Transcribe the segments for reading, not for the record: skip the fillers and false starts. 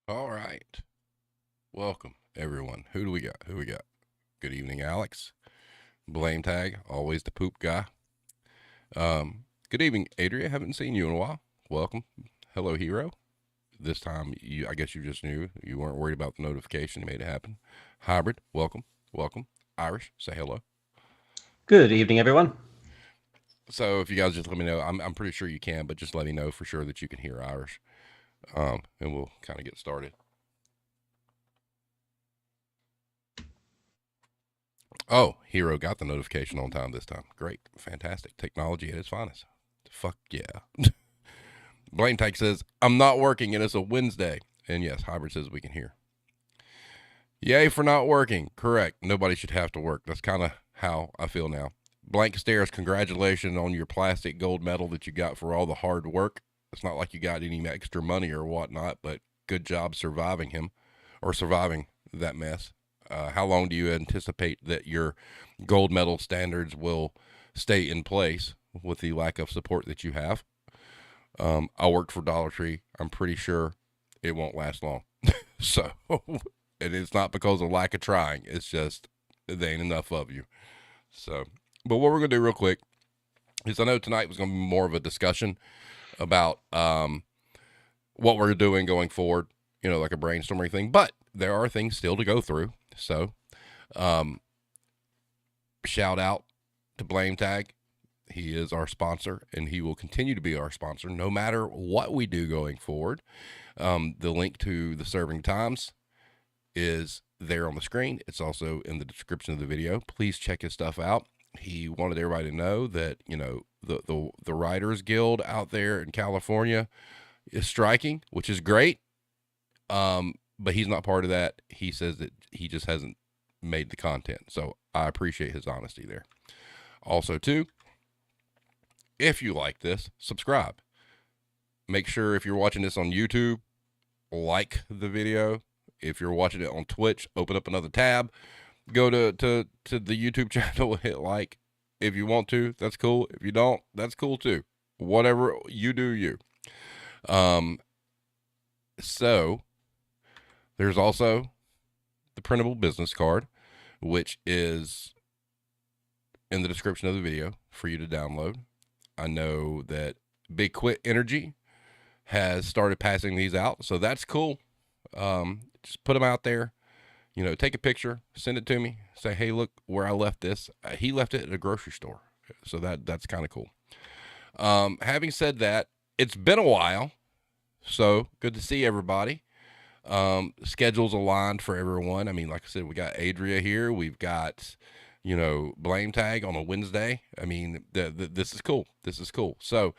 All right. Welcome, everyone. Who do we got? Who we got? Good evening, Alex. Blame tag, always the poop guy. Good evening, Adria. Haven't seen you in a while. Welcome. Hello, hero. This time, I guess you just knew. You weren't worried about the notification. You made it happen. Hybrid, welcome. Welcome. Irish, say hello. Good evening, everyone. So if you guys just let me know, I'm pretty sure you can, but just let me know for sure that you can hear Irish. And we'll kind of get started. Oh, Hero got the notification on time this time. Great. Fantastic. Technology at its finest. Fuck yeah. Blaine Tyke says, I'm not working and it's a Wednesday. And yes, Hybrid says we can hear. Yay for not working. Correct. Nobody should have to work. That's kind of how I feel now. Blank Stares, congratulations on your plastic gold medal that you got for all the hard work. It's not like you got any extra money or whatnot, but good job surviving him or surviving that mess. How long do you anticipate that your gold medal standards will stay in place with the lack of support that you have? I worked for Dollar Tree. I'm pretty sure it won't last long. So, and it's not because of lack of trying. It's just there ain't enough of you. So, but what we're gonna do real quick is I know tonight was gonna be more of a discussion about what we're doing going forward. You know, like a brainstorming thing. But there are things still to go through. So, shout out to Blame Tag. He is our sponsor, and he will continue to be our sponsor no matter what we do going forward. The link to the serving times is there on the screen. It's also in the description of the video. Please check his stuff out. He wanted everybody to know that, you know, the Writers Guild out there in California is striking, which is great. But he's not part of that. He says that he just hasn't made the content. So I appreciate his honesty there. Also, too, if you like this, subscribe. Make sure if you're watching this on YouTube, like the video. If you're watching it on Twitch, open up another tab. Go to the YouTube channel, hit like. If you want to, that's cool. If you don't, that's cool too. Whatever you do, you. So there's also the printable business card, which is in the description of the video for you to download. I know that Big Quit Energy has started passing these out, so that's cool. Just put them out there. You know, take a picture, send it to me. Say, hey, look where I left this. He left it at a grocery store, so that's kind of cool. Having said that, it's been a while, so good to see everybody. Schedules aligned for everyone. I mean, like I said, we got Adria here. We've got, you know, Blame Tag on a Wednesday. I mean, this is cool. This is cool. So,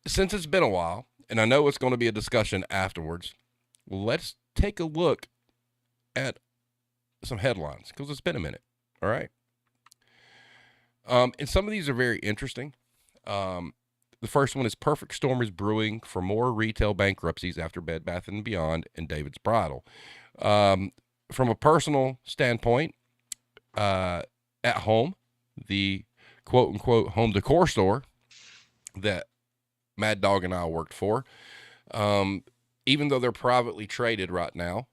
since it's been a while, and I know it's going to be a discussion afterwards, let's take a look at some headlines because it's been a minute. All right. And some of these are very interesting. The first one is Perfect Storm is brewing for more retail bankruptcies after Bed Bath & Beyond and David's Bridal. From a personal standpoint, at home, the quote-unquote home decor store that Mad Dog and I worked for, even though they're privately traded right now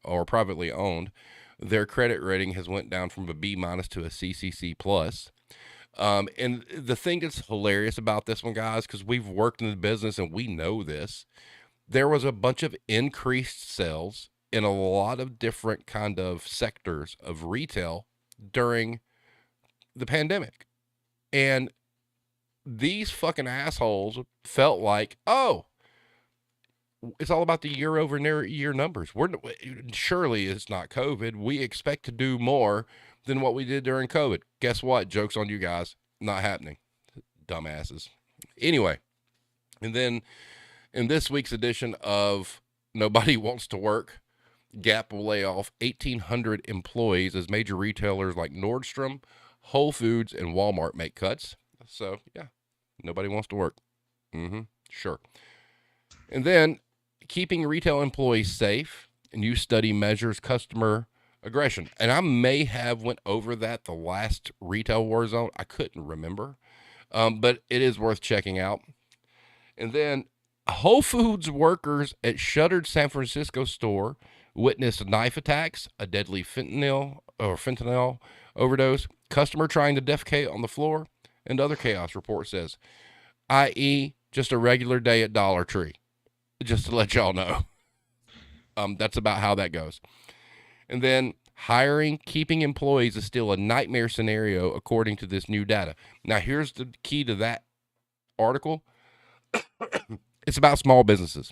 or privately owned, their credit rating has went down from a B- to a CCC plus. And the thing that's hilarious about this one, guys, because we've worked in the business and we know this, there was a bunch of increased sales in a lot of different kind of sectors of retail during the pandemic. And these fucking assholes felt like, oh, it's all about the year over year numbers. Surely it's not COVID. We expect to do more than what we did during COVID. Guess what? Joke's on you guys. Not happening. Dumbasses. Anyway, and then in this week's edition of Nobody Wants to Work, Gap will lay off 1,800 employees as major retailers like Nordstrom, Whole Foods, and Walmart make cuts. So, yeah, nobody wants to work. Sure. And then keeping retail employees safe, a new study measures customer aggression. And I may have went over that the last Retail Warzone. I couldn't remember, but it is worth checking out. And then Whole Foods workers at shuttered San Francisco store witnessed knife attacks, a deadly fentanyl overdose, customer trying to defecate on the floor, and other chaos, report says, i.e., just a regular day at Dollar Tree. Just to let y'all know. That's about how that goes. And then keeping employees is still a nightmare scenario according to this new data. Now, here's the key to that article. It's about small businesses.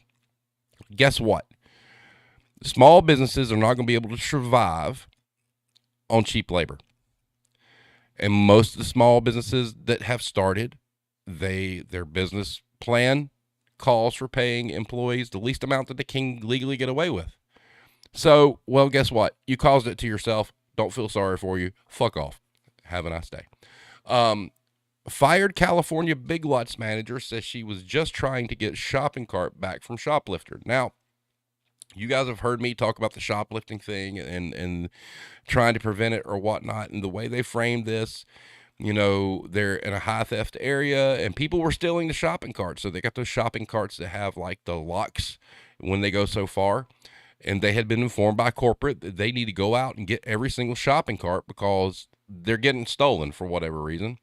Guess what? Small businesses are not going to be able to survive on cheap labor. And most of the small businesses that have started, their business plan calls for paying employees the least amount that they can legally get away with. So, well, guess what? You caused it to yourself. Don't feel sorry for you. Fuck off. Have a nice day. Fired California Big Lots manager says she was just trying to get shopping cart back from shoplifter. Now, you guys have heard me talk about the shoplifting thing and trying to prevent it or whatnot. And the way they framed this, they're in a high theft area and people were stealing the shopping carts. So they got those shopping carts that have like the locks when they go so far. And they had been informed by corporate that they need to go out and get every single shopping cart because they're getting stolen for whatever reason.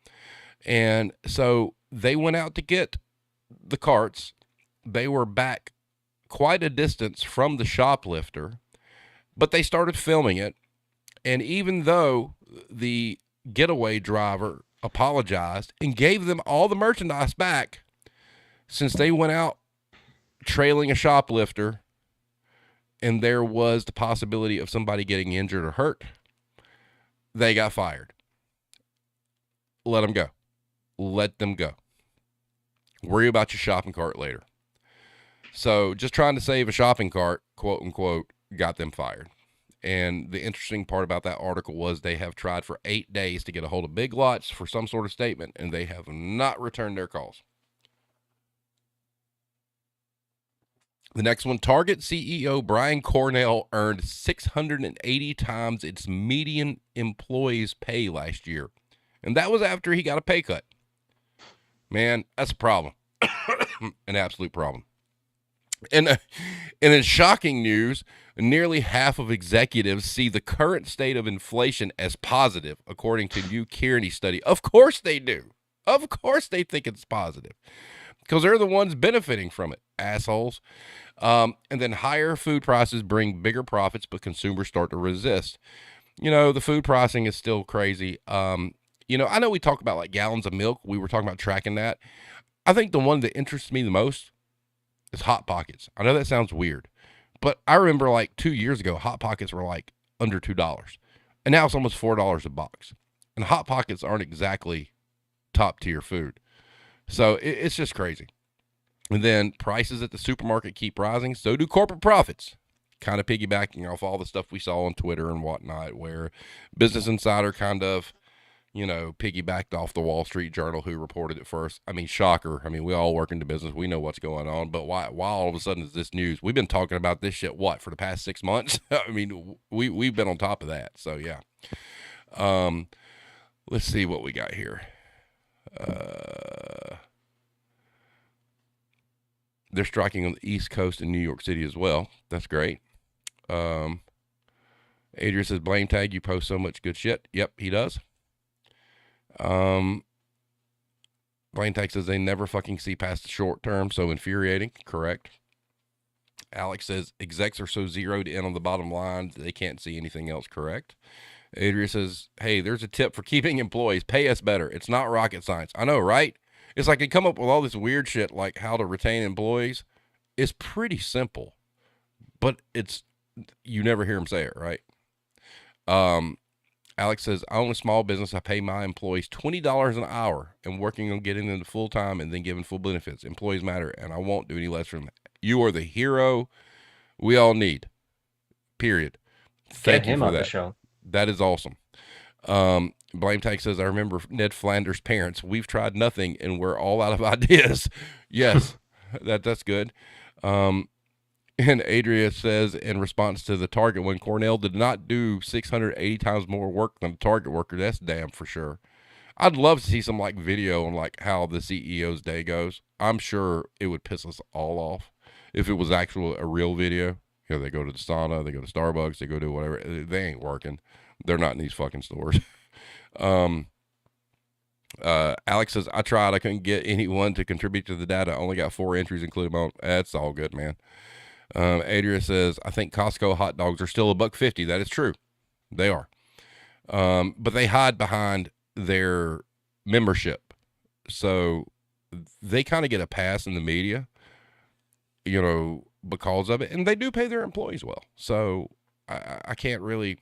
And so they went out to get the carts. They were back quite a distance from the shoplifter, but they started filming it. And even though the getaway driver apologized and gave them all the merchandise back, since they went out trailing a shoplifter and there was the possibility of somebody getting injured or hurt, they got fired. Let them go. Let them go. Worry about your shopping cart later. So just trying to save a shopping cart, quote unquote, got them fired. And the interesting part about that article was they have tried for 8 days to get a hold of Big Lots for some sort of statement, and they have not returned their calls. The next one, Target CEO Brian Cornell earned 680 times its median employee's pay last year. And that was after he got a pay cut. Man, that's a problem. An absolute problem. And in shocking news, nearly half of executives see the current state of inflation as positive, according to a new Kearney study. Of course they do. Of course they think it's positive. Because they're the ones benefiting from it, assholes. And then higher food prices bring bigger profits, but consumers start to resist. The food pricing is still crazy. I know we talk about like gallons of milk. We were talking about tracking that. I think the one that interests me the most is Hot Pockets. I know that sounds weird, but I remember like 2 years ago, Hot Pockets were like under $2. And now it's almost $4 a box. And Hot Pockets aren't exactly top tier food. So it's just crazy. And then prices at the supermarket keep rising. So do corporate profits. Kind of piggybacking off all the stuff we saw on Twitter and whatnot, where Business Insider kind of, piggybacked off the Wall Street Journal, who reported it first. I mean, shocker. I mean, we all work in the business. We know what's going on. But why all of a sudden is this news? We've been talking about this shit, for the past 6 months? I mean, we've been on top of that. So, yeah. Let's see what we got here. They're striking on the East Coast in New York City as well. That's great. Adrian says, blame tag, you post so much good shit. Yep, he does. Blame tag says they never fucking see past the short term, so infuriating. Correct. Alex says execs are so zeroed in on the bottom line they can't see anything else. Correct. Adrian says, hey, there's a tip for keeping employees. Pay us better. It's not rocket science. I know, right? It's like they come up with all this weird shit like how to retain employees. It's pretty simple, but you never hear them say it, right? Alex says, I own a small business. I pay my employees $20 an hour and working on getting them to full time and then giving full benefits. Employees matter, and I won't do any less from them. You are the hero we all need. Period. Thank you for that. Get him on the show. That is awesome. Blame Tag says, I remember Ned Flanders' parents. We've tried nothing and we're all out of ideas. Yes, that's good. And Adria says, in response to the Target one, Cornell did not do 680 times more work than a Target worker. That's damn for sure. I'd love to see some like video on like how the CEO's day goes. I'm sure it would piss us all off if it was actual a real video. You know, they go to the sauna, they go to Starbucks, they go to whatever. They ain't working. They're not in these fucking stores. um, Alex says, I tried. I couldn't get anyone to contribute to the data. I only got 4 entries, including my own. That's all good, man. Adria says, I think Costco hot dogs are still $1.50. That is true. They are. But they hide behind their membership. So they kind of get a pass in the media, you know, because of it. And they do pay their employees well. So I can't really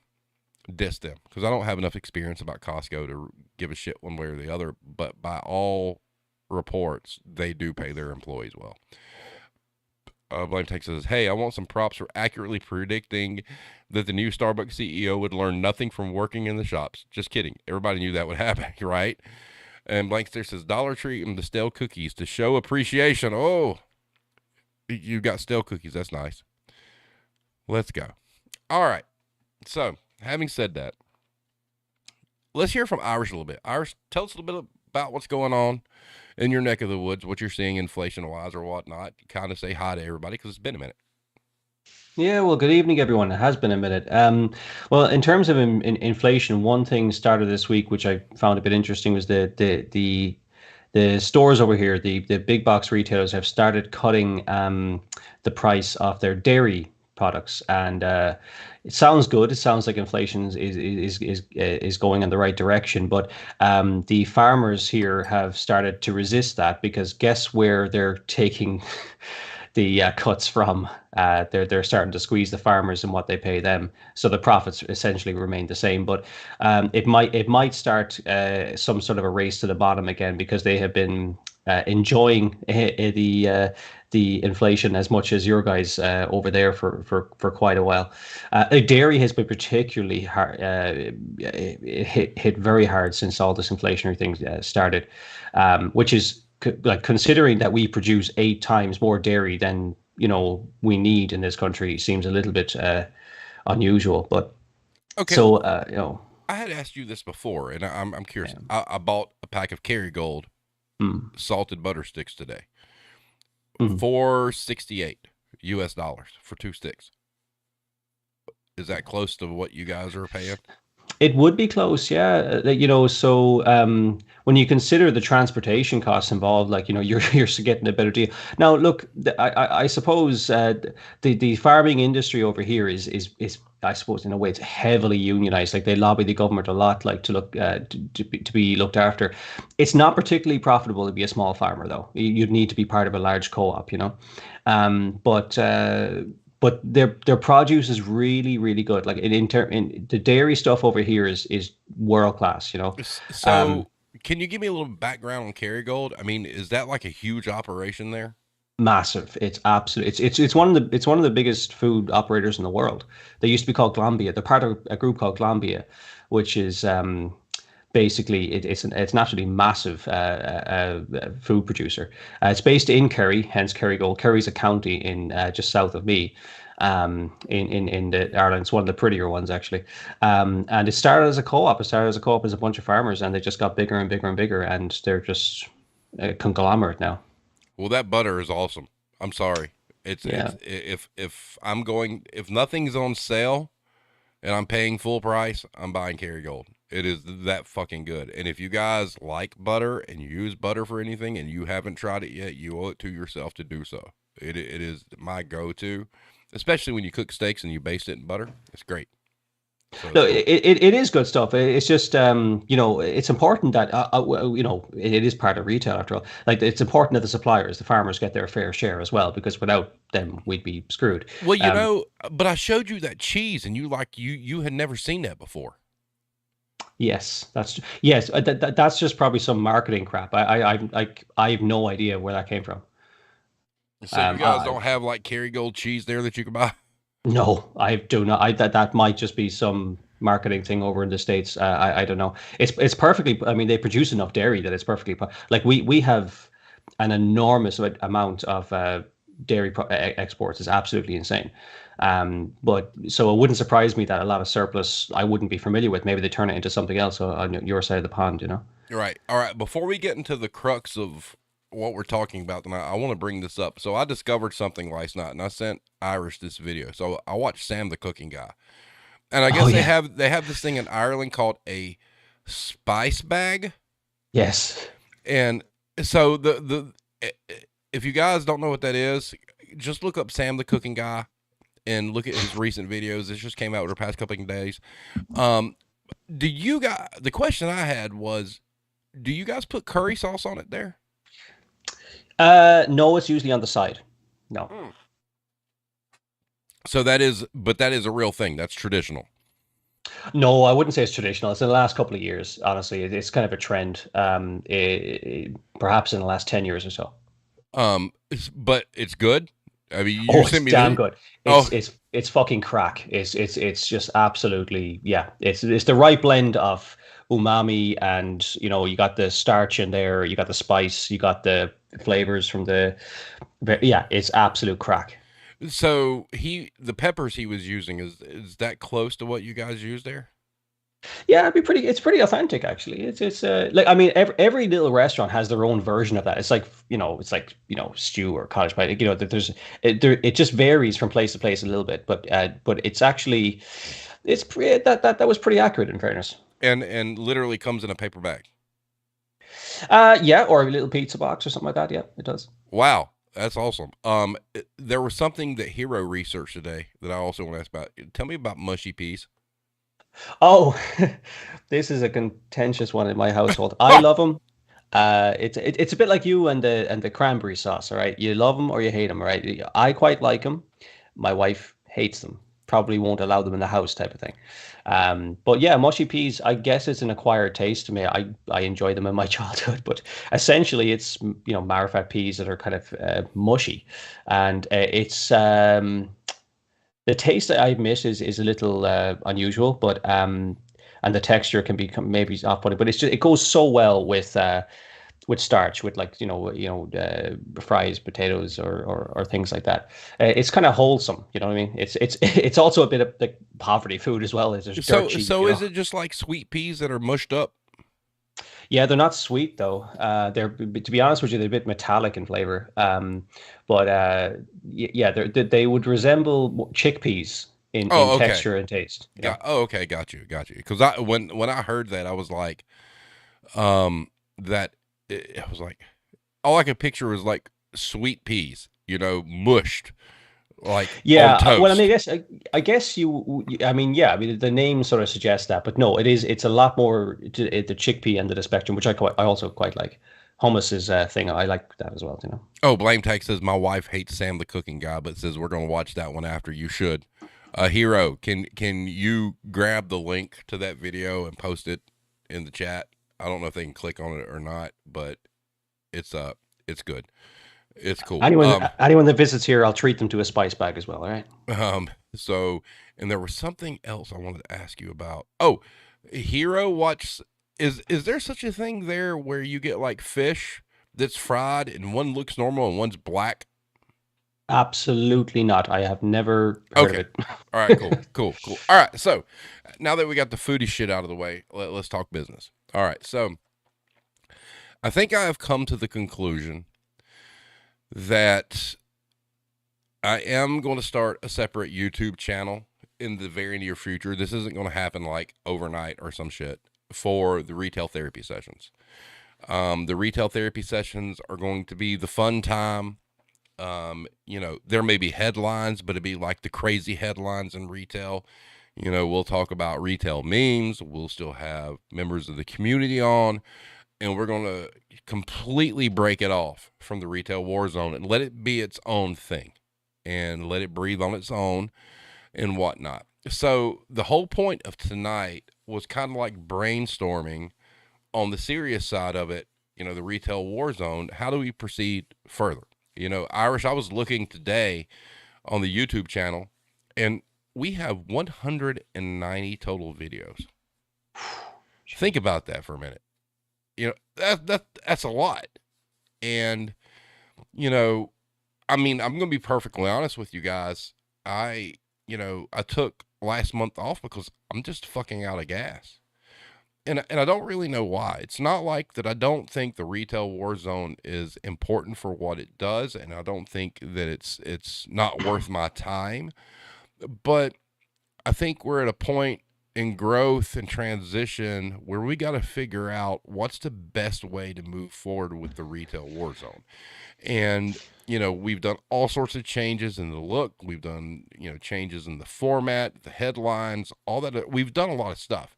diss them because I don't have enough experience about Costco to give a shit one way or the other. But by all reports, they do pay their employees well. Blame Tank says, hey, I want some props for accurately predicting that the new Starbucks CEO would learn nothing from working in the shops. Just kidding. Everybody knew that would happen, right? And Blankster says, Dollar Tree and the stale cookies to show appreciation. Oh, you got stale cookies. That's nice. Let's go. All right. So, having said that, let's hear from Irish a little bit. Irish, tell us a little bit about what's going on in your neck of the woods, what you're seeing inflation-wise or whatnot. Kind of say hi to everybody because it's been a minute. Yeah, well, good evening, everyone. It has been a minute. Well, in terms of inflation, one thing started this week, which I found a bit interesting, was the stores over here, the big box retailers have started cutting the price of their dairy products, and it sounds good. It sounds like inflation is going in the right direction, but the farmers here have started to resist that because guess where they're taking the cuts from. They're starting to squeeze the farmers and what they pay them, so the profits essentially remain the same. But it might start some sort of a race to the bottom again because they have been enjoying the inflation as much as your guys over there for quite a while. Dairy has been particularly hard, hit very hard since all this inflationary thing started, which is like considering that we produce 8 times more dairy than we need in this country seems a little bit unusual. But Okay, so well, I had asked you this before, and I'm curious. I bought a pack of Kerrygold mm, salted butter sticks today. mm. $4.68 US for 2 sticks. Is that close to what you guys are paying? It would be close, yeah. So when you consider the transportation costs involved, like you're getting a better deal. Now, look, I suppose the farming industry over here is I suppose in a way it's heavily unionized. Like they lobby the government a lot, like to look to be looked after. It's not particularly profitable to be a small farmer, though. You'd need to be part of a large co-op. But their produce is really really good. Like in the dairy stuff over here is world class. So, can you give me a little background on Kerrygold? I mean, is that like a huge operation there? Massive. It's absolute. It's one of the biggest food operators in the world. They used to be called Glambia. They're part of a group called Glambia, which is basically it's an absolutely massive food producer. It's based in Kerry, hence Kerrygold. Kerry's a county in just south of me, in the Ireland. It's one of the prettier ones actually. And it started as a co-op. It started as a co-op as a bunch of farmers, and they just got bigger and bigger and bigger, and they're just a conglomerate now. Well, that butter is awesome. I'm sorry. It's Yeah. if nothing's on sale and I'm paying full price, I'm buying Kerrygold. It is that fucking good. And if you guys like butter and you use butter for anything and you haven't tried it yet, you owe it to yourself to do so. It is my go-to, especially when you cook steaks and you baste it in butter. It's great. So it's No, cool. it is good stuff. It's just it's important that it is part of retail after all. Like it's important that the suppliers, the farmers, get their fair share as well, because without them, we'd be screwed. Well, Um, but I showed you that cheese and you had never seen that before. yes, yes. That's just probably some marketing crap. I have no idea where that came from. So you Um, guys I, don't have like Kerrygold cheese there that you can buy? no, I do not. That might just be some marketing thing over in the States. I don't know. It's perfectly. I mean, they produce enough dairy that it's perfectly. Like we have an enormous amount of dairy exports. Is absolutely insane. But so it wouldn't surprise me that a lot of surplus I wouldn't be familiar with. Maybe they turn it into something else on your side of the pond. Right. All right. Before we get into the crux of what we're talking about tonight, I want to bring this up. So I discovered something last night, and I sent Irish this video. So I watched Sam the Cooking Guy, and I Oh guess yeah. they have this thing in Ireland called a spice bag, Yes. and so if you guys don't know what that is, just look up Sam the Cooking Guy and look at his recent videos. This just came out over the past couple of days. Um, do you guys? The question I had was, do you guys put curry sauce on it there? No, it's usually on the side. No. Mm. So that is, but that is a real thing. That's traditional. No, I wouldn't say it's traditional. It's in the last couple of years, honestly. It's kind of a trend. Perhaps in the last 10 years or so. But it's good. I mean, you Oh, it's sent me damn the. good. Oh, It's fucking crack. It's just absolutely, yeah. It's the right blend of umami, and you got the starch in there, you got the spice, you got the flavors from yeah, it's absolute crack. so the peppers he was using is that close to what you guys use there? Yeah, it's pretty authentic actually. It's like, I mean, every little restaurant has their own version of that. It's like stew or cottage pie. That it just varies from place to place a little bit, but it's actually that was pretty accurate in fairness. And literally comes in a paper bag. Yeah, or a little pizza box or something like that. Yeah, it does. Wow, that's awesome. There was something that Hero researched today that I also want to ask about. Tell me about mushy peas. Oh, this is a contentious one in my household. I love them. It's a bit like you and the cranberry sauce. All right, you love them or you hate them. All right, I quite like them. My wife hates them. Probably won't allow them in the house, type of thing. But yeah, mushy peas. I guess it's an acquired taste to me. I enjoyed them in my childhood, but essentially it's marifat peas that are kind of mushy, and it's the taste that I admit is a little unusual, but and the texture can be maybe off-putting, but it goes so well with starch, with like fries, potatoes, or things like that. It's kind of wholesome, you know what I mean? It's also a bit of like poverty food as well. As there's dirt cheap, So is it just like sweet peas that are mushed up? Yeah, they're not sweet though. They're to be honest with you, they're a bit metallic in flavor. But yeah, they would resemble chickpeas in Oh, okay. texture and taste. Okay, got you. Because when I heard that, I was like, that it was like all I could picture was like sweet peas, mushed like on Yeah, well, I mean, toast. I guess I mean, yeah, I mean, the name sort of suggests that, but no, it's a lot more the chickpea end of the spectrum, which I also quite like. Hummus is a thing. I like that as well, you know. Oh, Blame Tech says my wife hates Sam the Cooking Guy, but says we're gonna watch that one after. You should. Hero, can you grab the link to that video and post it in the chat? I don't know if they can click on it or not, but it's it's good. It's cool. Anyone that visits here, I'll treat them to a spice bag as well. All right. So, and there was something else I wanted to ask you about. Oh, Hero, watch. Is there such a thing there where you get like fish that's fried and one looks normal and one's black? Absolutely not. I have never heard of Okay. it. All right, cool. All right, so now that we got the foodie shit out of the way, let's talk business. All right, so I think I have come to the conclusion that I am going to start a separate YouTube channel in the very near future. This isn't going to happen like overnight or some shit for the retail therapy sessions. The retail therapy sessions are going to be the fun time. There may be headlines, but it'd be like the crazy headlines in retail. We'll talk about retail memes. We'll still have members of the community on, and we're going to completely break it off from the Retail Warzone and let it be its own thing and let it breathe on its own and whatnot. So the whole point of tonight was kind of like brainstorming on the serious side of it, the Retail Warzone. How do we proceed further? Irish, I was looking today on the YouTube channel, and we have 190 total videos. Think about that for a minute. That's a lot. And, I mean, I'm going to be perfectly honest with you guys. I took last month off because I'm just fucking out of gas. and I don't really know why. It's not like that I don't think the Retail Warzone is important for what it does, and I don't think that it's not worth my time. But I think we're at a point in growth and transition where we got to figure out what's the best way to move forward with the Retail Warzone. And we've done all sorts of changes in the look. We've done changes in the format, the headlines, all that. We've done a lot of stuff,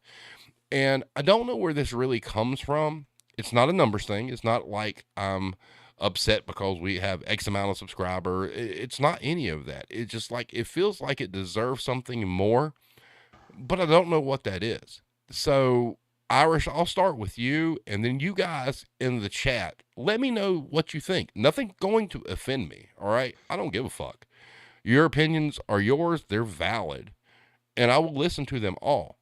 and I don't know where this really comes from. It's not a numbers thing. It's not like I'm upset because we have X amount of subscriber. It's not any of that. It's just like it feels like it deserves something more, but I don't know what that is. So, Irish, I'll start with you, and then you guys in the chat, let me know what you think. Nothing going to offend me, all right? I don't give a fuck. Your opinions are yours, they're valid, and I will listen to them all.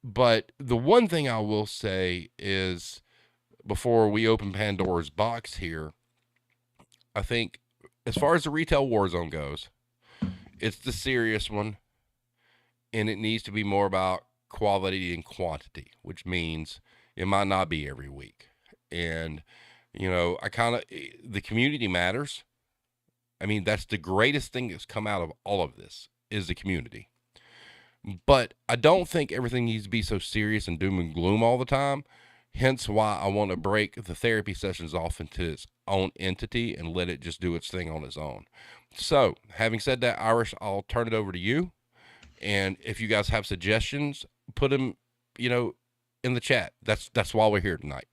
But the one thing I will say is, before we open Pandora's box here, I think as far as the Retail Warzone goes, it's the serious one, and it needs to be more about quality and quantity, which means it might not be every week. And, I kind of, the community matters. I mean, that's the greatest thing that's come out of all of this is the community. But I don't think everything needs to be so serious and doom and gloom all the time. Hence why I want to break the therapy sessions off into its own entity and let it just do its thing on its own. So, having said that, Irish, I'll turn it over to you. And if you guys have suggestions, put them, in the chat. That's why we're here tonight.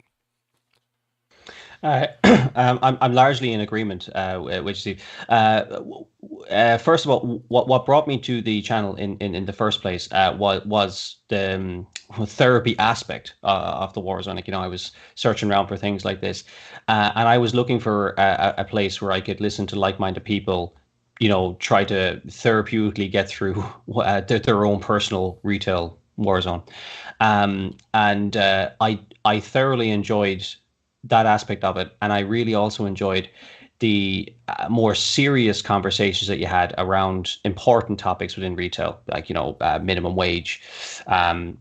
I'm largely in agreement with Steve. First of all, what brought me to the channel in the first place was the therapy aspect of the Warzone. Like, I was searching around for things like this, and I was looking for a place where I could listen to like-minded people, try to therapeutically get through their own personal retail Warzone. And I thoroughly enjoyed that aspect of it, and I really also enjoyed the more serious conversations that you had around important topics within retail, like minimum wage, and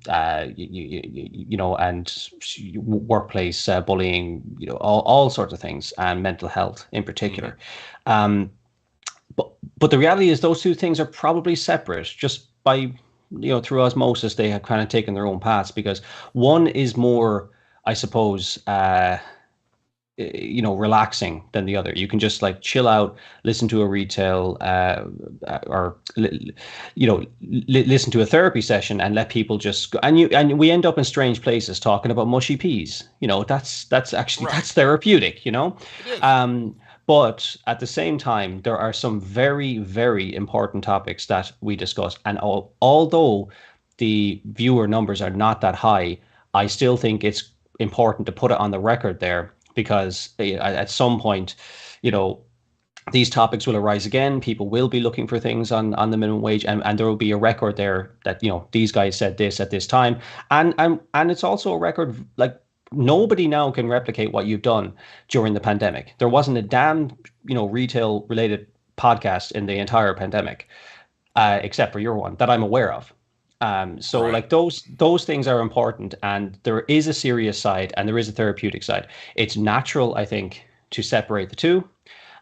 workplace bullying, all sorts of things, and mental health in particular. Mm-hmm. But the reality is those two things are probably separate, just by through osmosis. They have kind of taken their own paths, because one is more, I suppose, relaxing than the other. You can just like chill out, listen to a retail or listen to a therapy session and let people just go. And we end up in strange places talking about mushy peas. That's actually right. That's therapeutic. It is. But at the same time, there are some very, very important topics that we discuss. And although the viewer numbers are not that high, I still think it's important to put it on the record there, because at some point, these topics will arise again. People will be looking for things on the minimum wage, and there will be a record there that, these guys said this at this time. And it's also a record, like, nobody now can replicate what you've done during the pandemic. There wasn't a damn, retail related podcast in the entire pandemic, except for your one that I'm aware of. So right. Like those things are important, and there is a serious side and there is a therapeutic side. It's natural, I think, to separate the two.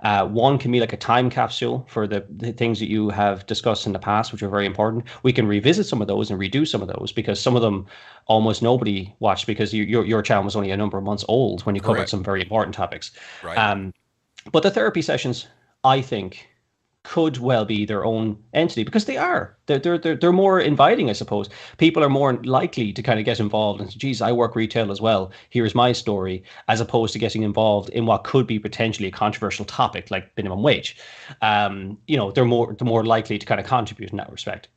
One can be like a time capsule for the things that you have discussed in the past, which are very important. We can revisit some of those and redo some of those, because some of them almost nobody watched, because your channel was only a number of months old when you covered Correct. Some very important topics. Right. But the therapy sessions, I think, could well be their own entity, because they are. They're more inviting, I suppose. People are more likely to kind of get involved and say, geez, I work retail as well. Here's my story, as opposed to getting involved in what could be potentially a controversial topic like minimum wage. They're more likely to kind of contribute in that respect.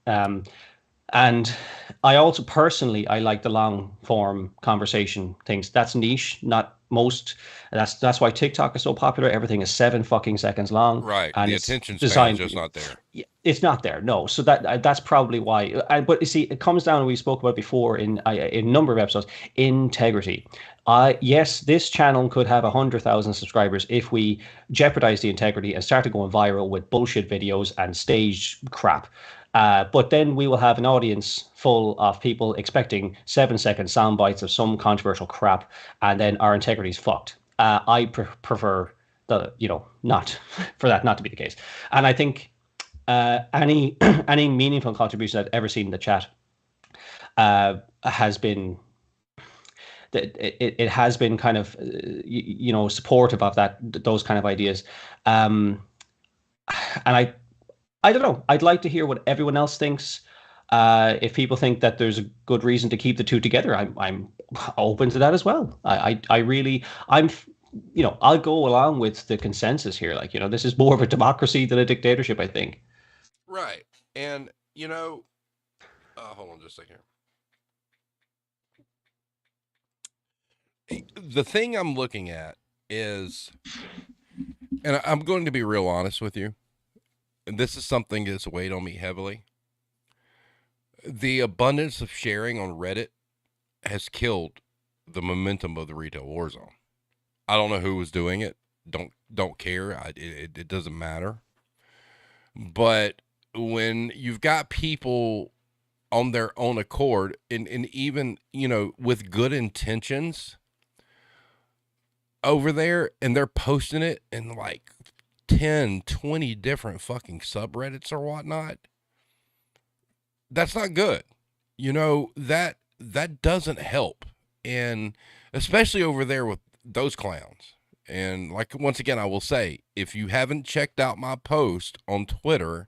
And I also personally, I like the long form conversation things. That's niche, not most. That's why TikTok is so popular. Everything is 7 fucking seconds long. Right. And the attention span is just not there. It's not there. No. So that's probably why. But you see, it comes down, and we spoke about before in a number of episodes, integrity. Yes, this channel could have 100,000 subscribers if we jeopardize the integrity and started going viral with bullshit videos and staged crap. But then we will have an audience full of people expecting 7 second sound bites of some controversial crap, and then our integrity is fucked. I prefer not for that not to be the case. And I think any any meaningful contribution I've ever seen in the chat has been it has been kind of supportive of those kind of ideas. Um, and I don't know. I'd like to hear what everyone else thinks. If people think that there's a good reason to keep the two together, I'm open to that as well. I really I'll go along with the consensus here. Like, this is more of a democracy than a dictatorship, I think. Right. And hold on just a second. The thing I'm looking at is, and I'm going to be real honest with you, and this is something that's weighed on me heavily. The abundance of sharing on Reddit has killed the momentum of the Retail Warzone. I don't know who was doing it. Don't care. It doesn't matter. But when you've got people on their own accord, and even with good intentions over there, and they're posting it in like 10, 20 different fucking subreddits or whatnot, that's not good. That doesn't help. And especially over there with those clowns. And like, once again, I will say, if you haven't checked out my post on Twitter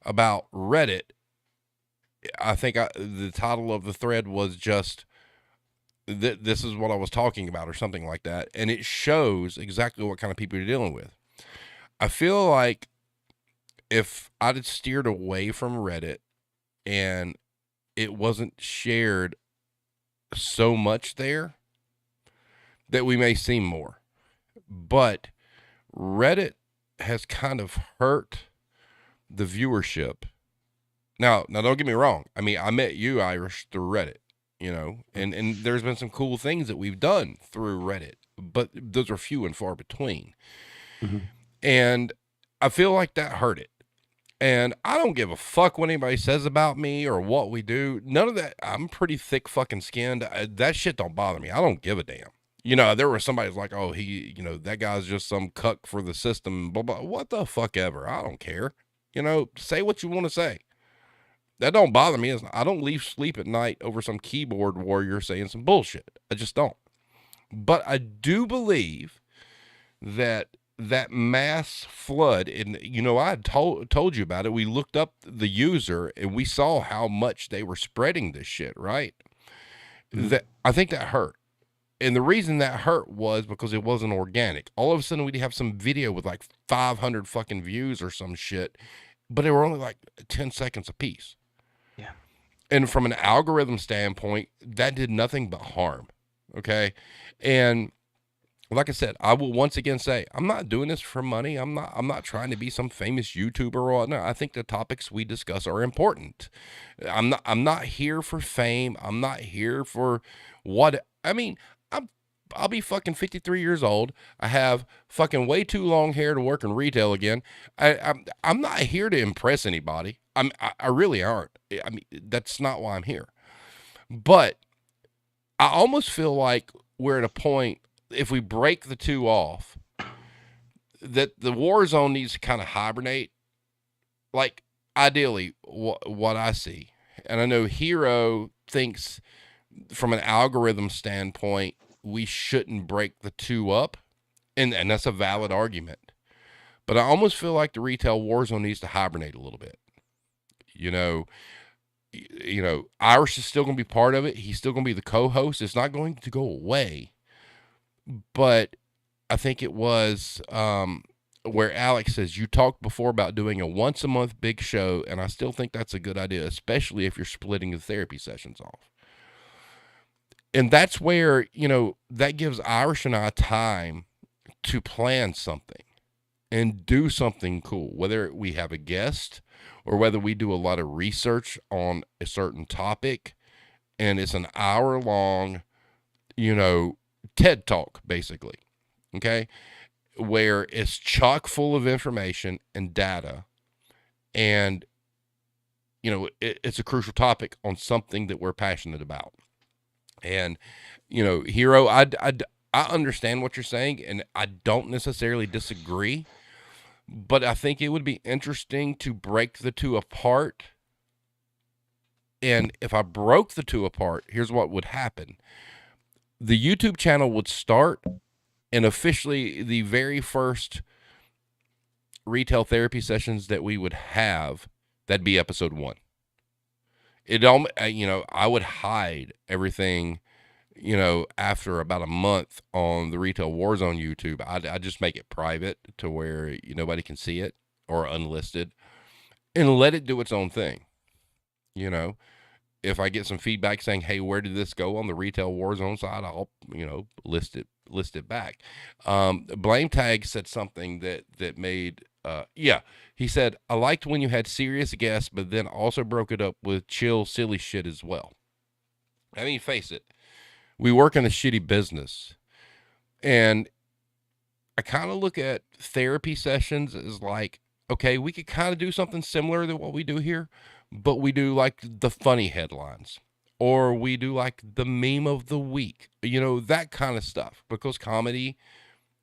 about Reddit, I think the title of the thread was just, this is what I was talking about, or something like that. And it shows exactly what kind of people you're dealing with. I feel like if I'd have steered away from Reddit and it wasn't shared so much there, that we may see more. But Reddit has kind of hurt the viewership. Now don't get me wrong. I mean, I met you, Irish, through Reddit, and there's been some cool things that we've done through Reddit, but those are few and far between. Mm-hmm. And I feel like that hurt it. And I don't give a fuck what anybody says about me or what we do. None of that. I'm pretty thick fucking skinned. That shit don't bother me. I don't give a damn. There was somebody's like, oh, that guy's just some cuck for the system, blah, blah. What the fuck ever. I don't care. Say what you want to say. That don't bother me. I don't leave sleep at night over some keyboard warrior saying some bullshit. I just don't. But I do believe that mass flood, and I had told you about it. We looked up the user and we saw how much they were spreading this shit, right? Mm-hmm. That I think that hurt. And the reason that hurt was because it wasn't organic. All of a sudden we'd have some video with like 500 fucking views or some shit, but they were only like 10 seconds a piece. Yeah. And from an algorithm standpoint, that did nothing but harm. Okay. And like I said, I will once again say, I'm not doing this for money. I'm not trying to be some famous YouTuber or whatnot. I think the topics we discuss are important. I'm not here for fame. I'm not here for what, I mean, I'll be fucking 53 years old. I have fucking way too long hair to work in retail again. I'm not here to impress anybody. I really aren't. I mean, that's not why I'm here. But I almost feel like we're at a point, if we break the two off, that the Warzone needs to kind of hibernate. Like, ideally, what I see, and I know Hero thinks from an algorithm standpoint, we shouldn't break the two up, and that's a valid argument. But I almost feel like the Retail Warzone needs to hibernate a little bit. Irish is still going to be part of it. He's still going to be the co-host. It's not going to go away. But I think it was where Alex says, you talked before about doing a once a month big show, and I still think that's a good idea, especially if you're splitting the therapy sessions off. And that's where, that gives Irish and I time to plan something and do something cool, whether we have a guest or whether we do a lot of research on a certain topic, and it's an hour long, TED Talk, basically, okay, where it's chock full of information and data, and it's a crucial topic on something that we're passionate about. And, Hero, I understand what you're saying, and I don't necessarily disagree, but I think it would be interesting to break the two apart. And if I broke the two apart, here's what would happen: the YouTube channel would start, and officially, the very first retail therapy sessions that we would have, that'd be episode one. I would hide everything, after about a month on the Retail Warzone YouTube. I'd just make it private to where nobody can see it, or unlisted, and let it do its own thing. You know, if I get some feedback saying, "Hey, where did this go on the Retail Warzone side?" I'll list it back. Blame Tag said something that made yeah. He said, "I liked when you had serious guests, but then also broke it up with chill, silly shit as well." I mean, face it, we work in a shitty business, and I kind of look at therapy sessions as like, okay, we could kind of do something similar to what we do here, but we do like the funny headlines, or we do like the meme of the week, that kind of stuff, because comedy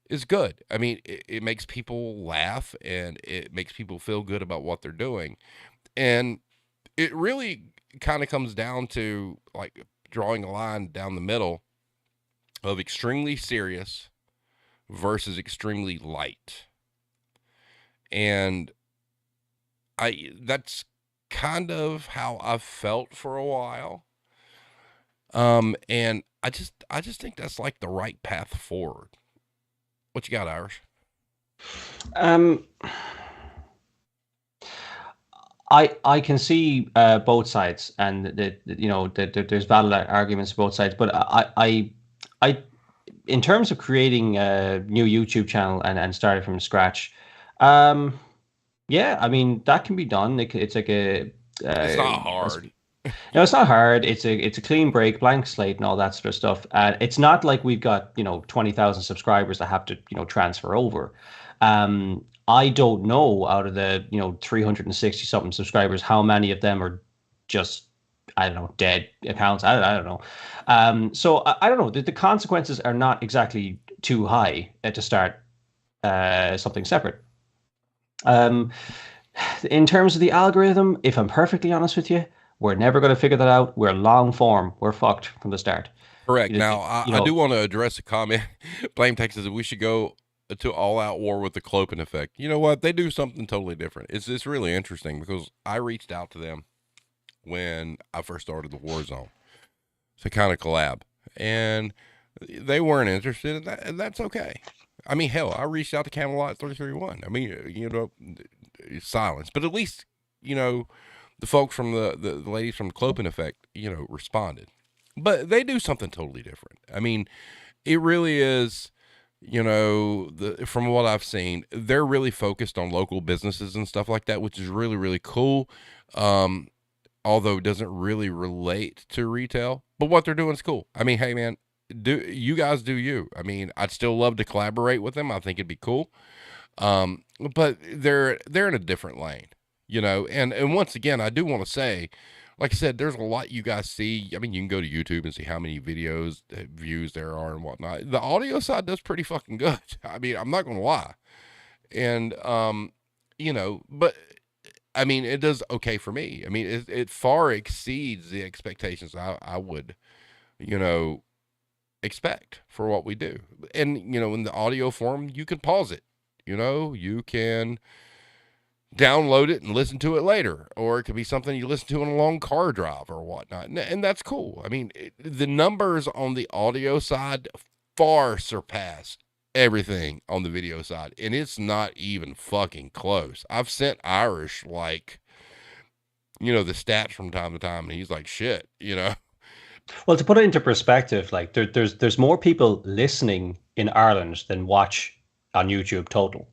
is good. I mean, it makes people laugh, and it makes people feel good about what they're doing. And it really kind of comes down to like drawing a line down the middle of extremely serious versus extremely light. And that's kind of how I've felt for a while. And I just think that's like the right path forward. What you got, Irish? Um, I can see both sides, and there's valid arguments for both sides. But I in terms of creating a new YouTube channel and starting from scratch, yeah, I mean that can be done. It's like It's not a hard. no, it's not hard. It's a clean break, blank slate, and all that sort of stuff. And it's not like we've got 20,000 subscribers that have to transfer over. I don't know out of the 360 something subscribers how many of them are just I don't know dead accounts. I don't know. So I don't know. The consequences are not exactly too high to start something separate. Um, in terms of the algorithm, if I'm perfectly honest with you, we're never going to figure that out. We're long form. We're fucked from the start. Correct. You, Now, you I do know, want to address a comment. Blame Texas that we should go to all out war with the Clopen effect. You know what? They do something totally different. It's really interesting because I reached out to them when I first started the Warzone to kind of collab, and they weren't interested in that, and that's okay. I mean, hell, I reached out to Camelot 331. I mean, silence, but at least you know the folks from the ladies from the Clopen effect, responded. But they do something totally different. I mean, it really is, from what I've seen, they're really focused on local businesses and stuff like that, which is really, really cool. Um, Although it doesn't really relate to retail, but what they're doing is cool. I mean, hey man, do you guys do you? I mean, I'd still love to collaborate with them. I think it'd be cool. But they're in a different lane, and once again, I do want to say, like I said, there's a lot you guys see. I mean, you can go to YouTube and see how many videos views there are and whatnot. The audio side does pretty fucking good. I mean, I'm not gonna lie, and but I mean, it does okay for me. I mean, it far exceeds the expectations I would, you know, expect for what we do. And, in the audio form, you can pause it. You can download it and listen to it later, or it could be something you listen to in a long car drive or whatnot. And that's cool. I mean, the numbers on the audio side far surpass everything on the video side, and it's not even fucking close. I've sent Irish like the stats from time to time, and he's like, shit. well, to put it into perspective, like there's more people listening in Ireland than watch on YouTube total,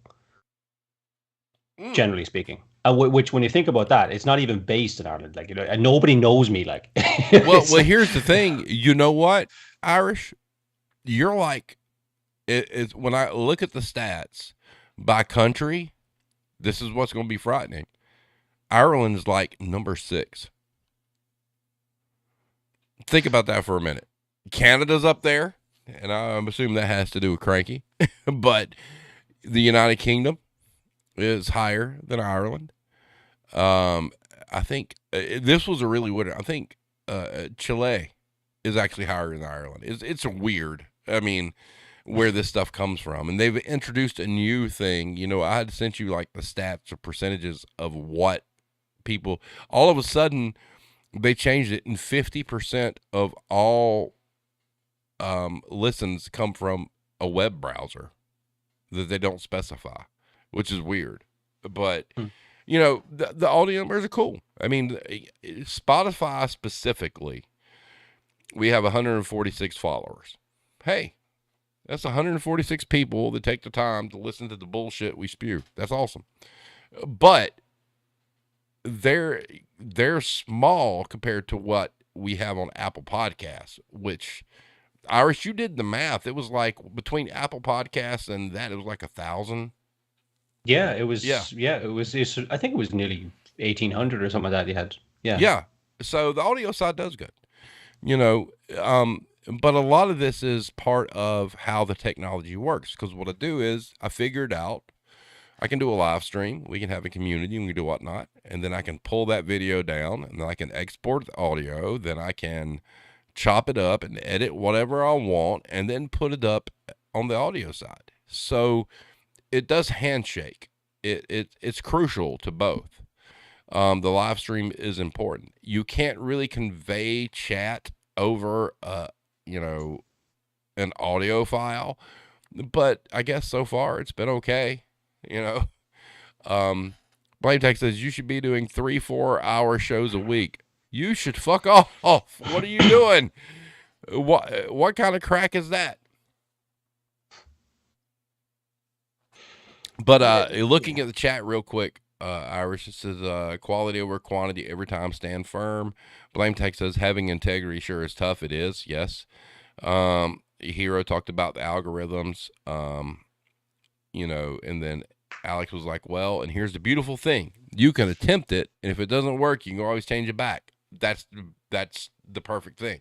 Mm. generally speaking. Which, when you think about that, it's not even based in Ireland. Like and nobody knows me. Like, Well, here's the thing. You know what, Irish? You're like, it's when I look at the stats by country, this is what's going to be frightening. Ireland's like number 6. Think about that for a minute. Canada's up there, and I'm assuming that has to do with Cranky, but the United Kingdom is higher than Ireland. Um, I think this was a really weird. I think Chile is actually higher than Ireland. It's weird. I mean, where this stuff comes from, and they've introduced a new thing. I had sent you like the stats or percentages of what people. All of a sudden, they changed it, and 50% of all listens come from a web browser that they don't specify, which is weird. But Hmm. the audio numbers are cool. I mean, Spotify specifically, we have 146 followers. Hey, that's 146 people that take the time to listen to the bullshit we spew. That's awesome. But they're small compared to what we have on Apple Podcasts, which Irish, you did the math. It was like between Apple Podcasts and that, it was like 1,000. Yeah, it Yeah. was. Yeah, it was. I think it was nearly 1,800 or something like that. You had. Yeah. Yeah. So the audio side does good, you know, but a lot of this is part of how the technology works. Because what I do is I figured out I can do a live stream. We can have a community and we can do whatnot. And then I can pull that video down and then I can export the audio. Then I can chop it up and edit whatever I want and then put it up on the audio side. So it does handshake. It's crucial to both. The live stream is important. You can't really convey chat over, you know, an audio file, but I guess so far it's been okay. You know, Blame Tech says you should be doing 3-4 hour shows a week. You should fuck off. What are you doing? What kind of crack is that? But looking at the chat real quick, Irish, it says quality over quantity every time, stand firm. Blame Tech says having integrity sure is tough. It is, yes. Hero talked about the algorithms, and then Alex was like, well, and here's the beautiful thing. You can attempt it, and if it doesn't work, you can always change it back. That's the perfect thing.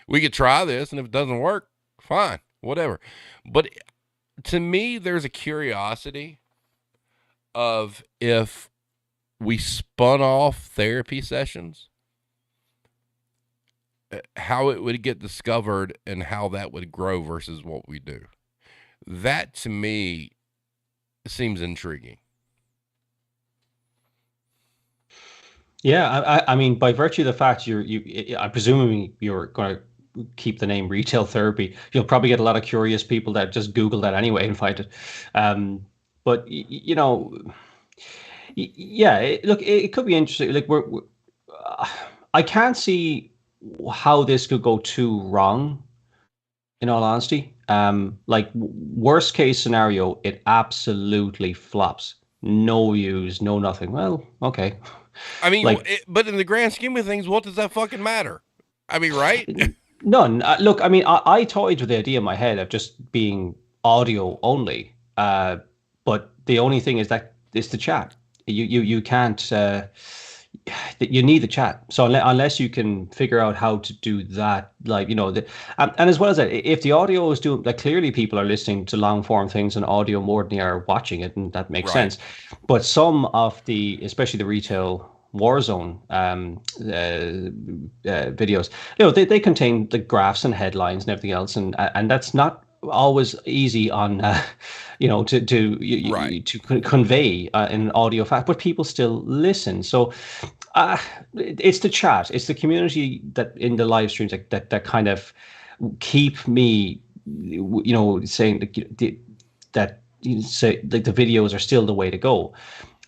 We could try this, and if it doesn't work, fine, whatever. But to me, there's a curiosity of if we spun off therapy sessions, how it would get discovered and how that would grow versus what we do. That to me seems intriguing. Yeah, I mean, by virtue of the fact I'm presuming you're going to keep the name retail therapy. You'll probably get a lot of curious people that just Google that anyway and find it. But yeah, look, it could be interesting. Like I can't see how this could go too wrong. In all honesty, like worst case scenario, it absolutely flops. No views, no nothing. Well, okay. I mean, Like but in the grand scheme of things, what does that fucking matter? I mean, right? none. Look, I mean, I toyed with the idea in my head of just being audio only. But the only thing is that it's the chat. You can't. You need the chat. So unless you can figure out how to do that, like and as well as that, if the audio is doing, like, clearly people are listening to long form things in audio more than they are watching it, and that makes Right. sense. But some of especially the Retail Warzone videos, they contain the graphs and headlines and everything else, and that's not always easy on Right. to convey in audio fact, but people still listen. So it's the chat, it's the community that in the live streams that kind of keep me, saying that you say like the videos are still the way to go.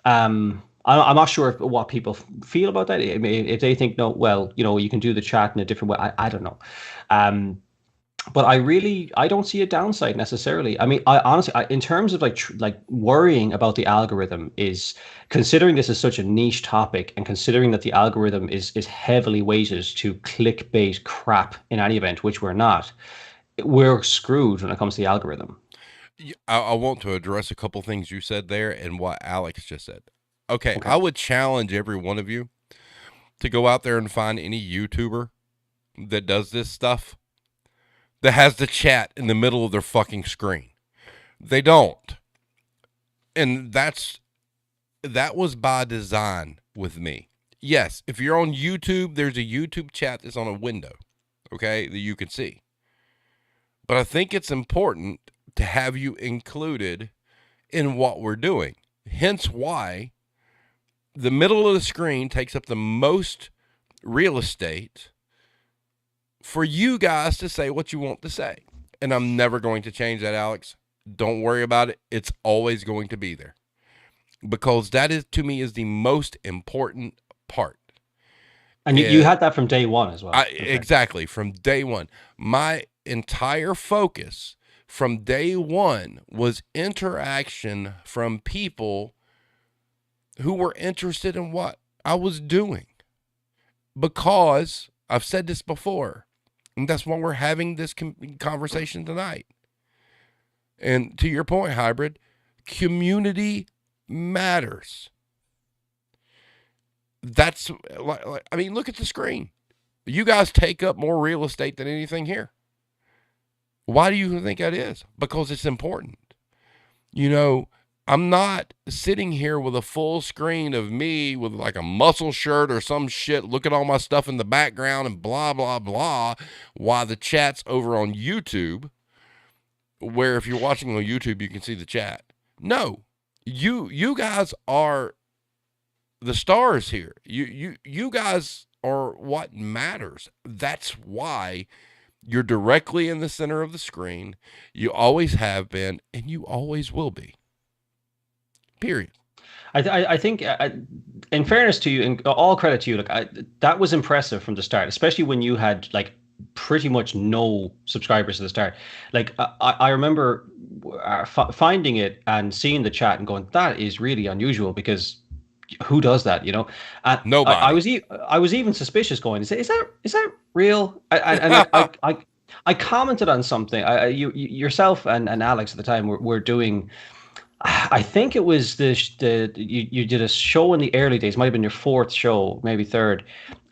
I'm not sure what people feel about that. I mean, if they think, no, well, you can do the chat in a different way. I don't know. But I don't see a downside necessarily. I mean, I honestly, in terms of like worrying about the algorithm, is considering this is such a niche topic, and considering that the algorithm is heavily weighted to clickbait crap in any event, which we're not. We're screwed when it comes to the algorithm. I want to address a couple things you said there and what Alex just said. Okay, Okay. I would challenge every one of you to go out there and find any YouTuber that does this stuff that has the chat in the middle of their fucking screen. They don't. And that was by design with me. Yes, if you're on YouTube, there's a YouTube chat that's on a window, okay, that you can see. But I think it's important to have you included in what we're doing. Hence why the middle of the screen takes up the most real estate for you guys to say what you want to say. And I'm never going to change that, Alex. Don't worry about it. It's always going to be there. Because that is, to me, is the most important part. And you had that from day one as well. Okay. Exactly. From day one. My entire focus from day one was interaction from people who were interested in what I was doing. Because I've said this before, and that's why we're having this conversation tonight. And to your point, Hybrid, community matters. That's, I mean, look at the screen. You guys take up more real estate than anything here. Why do you think that is? Because it's important. You know, I'm not sitting here with a full screen of me with like a muscle shirt or some shit. Look at all my stuff in the background and blah, blah, blah. While the chat's over on YouTube, where if you're watching on YouTube, you can see the chat. No, you guys are the stars here. You guys are what matters. That's why you're directly in the center of the screen. You always have been, and you always will be. Period. I think, in fairness to you, and all credit to you, that was impressive from the start, especially when you had like pretty much no subscribers at the start. Like I remember finding it and seeing the chat and going, that is really unusual because who does that, you know? And Nobody. I was even suspicious, going, is that real? And I commented on something. You yourself and Alex at the time were doing. I think it was you did a show in the early days, might have been your fourth show, maybe third,